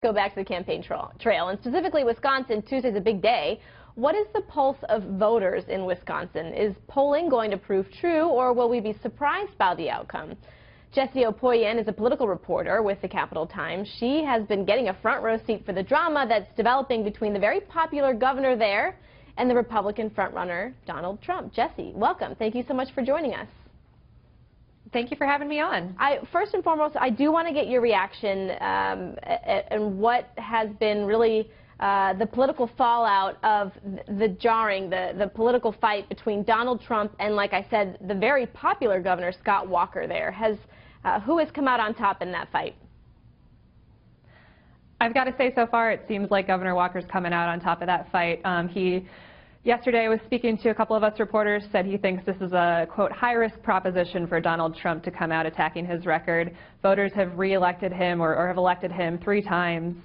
Go back to the campaign trail, and specifically Wisconsin. Tuesday's a big day. What is the pulse of voters in Wisconsin? Is polling going to prove true, or will we be surprised by the outcome? Jessie Opoyen is a political reporter with the Capital Times. She has been getting a front row seat for the drama that's developing between the very popular governor there and the Republican frontrunner, Donald Trump. Jessie, welcome. Thank you so much for joining us. Thank you for having me on. First and foremost, I do want to get your reaction and what has been really the political fallout of the political fight between Donald Trump and, like I said, the very popular Governor Scott Walker there. Who has come out on top in that fight? I've got to say, so far, it seems like Governor Walker's coming out on top of that fight. He yesterday was speaking to a couple of us reporters, said he thinks this is a, quote, high-risk proposition for Donald Trump to come out attacking his record. Voters have re-elected him or have elected him 3 times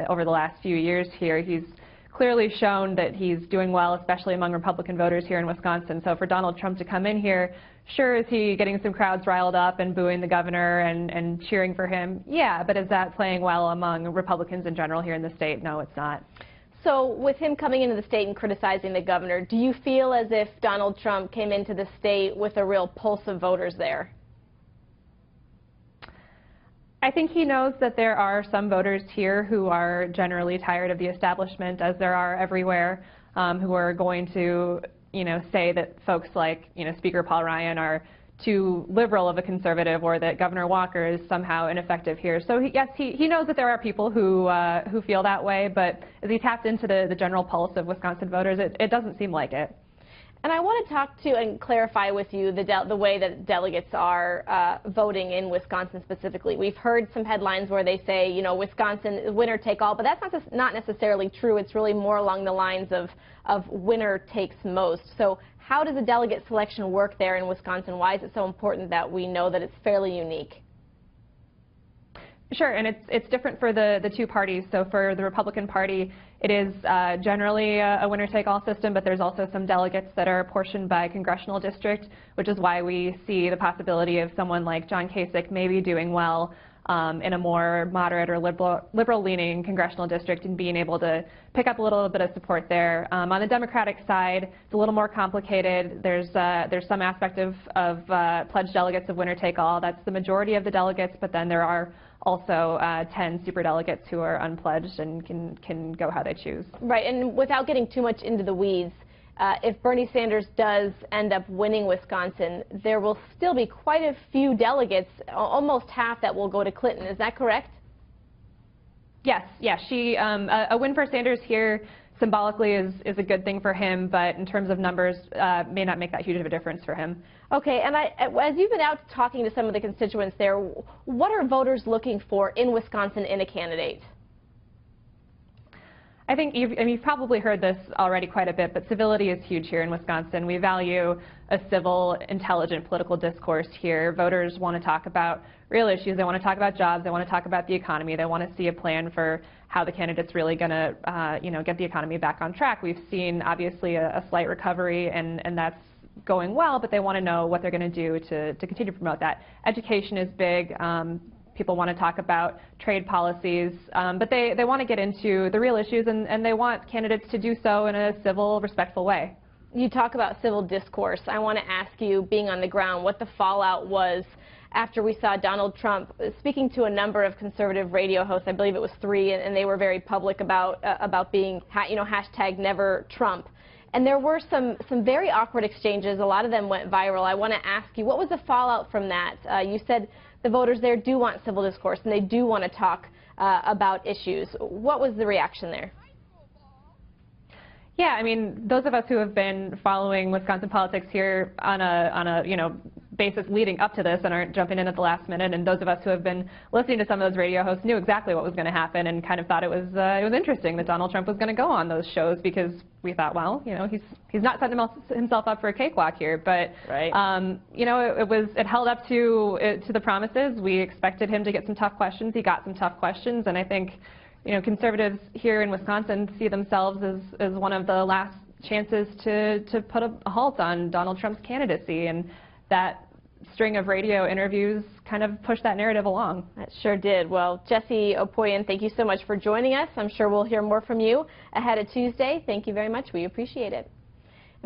over the last few years here. He's clearly shown that he's doing well, especially among Republican voters here in Wisconsin. So for Donald Trump to come in here, sure, is he getting some crowds riled up and booing the governor and cheering for him? Yeah, but is that playing well among Republicans in general here in the state? No, it's not. So with him coming into the state and criticizing the governor, do you feel as if Donald Trump came into the state with a real pulse of voters there? I think he knows that there are some voters here who are generally tired of the establishment, as there are everywhere, who are going to, say that folks like, Speaker Paul Ryan are too liberal of a conservative, or that Governor Walker is somehow ineffective here. So yes, he knows that there are people who feel that way, but as he tapped into the general pulse of Wisconsin voters, it doesn't seem like it. And I want to talk to and clarify with you the way that delegates are voting in Wisconsin specifically. We've heard some headlines where they say, Wisconsin is winner take all, but that's not necessarily true. It's really more along the lines of winner takes most. So how does the delegate selection work there in Wisconsin? Why is it so important that we know that it's fairly unique? Sure, and it's different for the two parties. So for the Republican Party, it is generally a winner-take-all system, but there's also some delegates that are apportioned by congressional district, which is why we see the possibility of someone like John Kasich maybe doing well in a more moderate or liberal-leaning congressional district and being able to pick up a little bit of support there. On the Democratic side, it's a little more complicated. There's some aspect of pledged delegates of winner-take-all. That's the majority of the delegates, but then there are also 10 superdelegates who are unpledged and can go how they choose. Right, and without getting too much into the weeds, if Bernie Sanders does end up winning Wisconsin, there will still be quite a few delegates, almost half, that will go to Clinton. Is that correct? Yes, a win for Sanders here symbolically is a good thing for him, but in terms of numbers, may not make that huge of a difference for him. Okay, and as you've been out talking to some of the constituents there, what are voters looking for in Wisconsin in a candidate? I think you've probably heard this already quite a bit, but civility is huge here in Wisconsin. We value a civil, intelligent political discourse here. Voters want to talk about real issues. They want to talk about jobs. They want to talk about the economy. They want to see a plan for how the candidate's really going to, get the economy back on track. We've seen, obviously, a slight recovery, and that's going well, but they want to know what they're going to do to continue to promote that. Education is big. People want to talk about trade policies, but they want to get into the real issues, and they want candidates to do so in a civil, respectful way. You talk about civil discourse. I want to ask you, being on the ground, what the fallout was after we saw Donald Trump speaking to a number of conservative radio hosts. I believe it was 3, and they were very public about being, hashtag never Trump. And there were some very awkward exchanges. A lot of them went viral. I want to ask you, what was the fallout from that? You said the voters there do want civil discourse, and they do want to talk about issues. What was the reaction there? Yeah, I mean, those of us who have been following Wisconsin politics here on a basis leading up to this and aren't jumping in at the last minute, and those of us who have been listening to some of those radio hosts knew exactly what was going to happen and kind of thought it was interesting that Donald Trump was going to go on those shows, because we thought, well, he's not setting himself up for a cakewalk here, but right. It held up to the promises. We expected him to get some tough questions. He got some tough questions, and I think conservatives here in Wisconsin see themselves as one of the last chances to put a halt on Donald Trump's candidacy, and that string of radio interviews kind of pushed that narrative along. That sure did. Well, Jessie Opoyan, thank you so much for joining us. I'm sure we'll hear more from you ahead of Tuesday. Thank you very much. We appreciate it.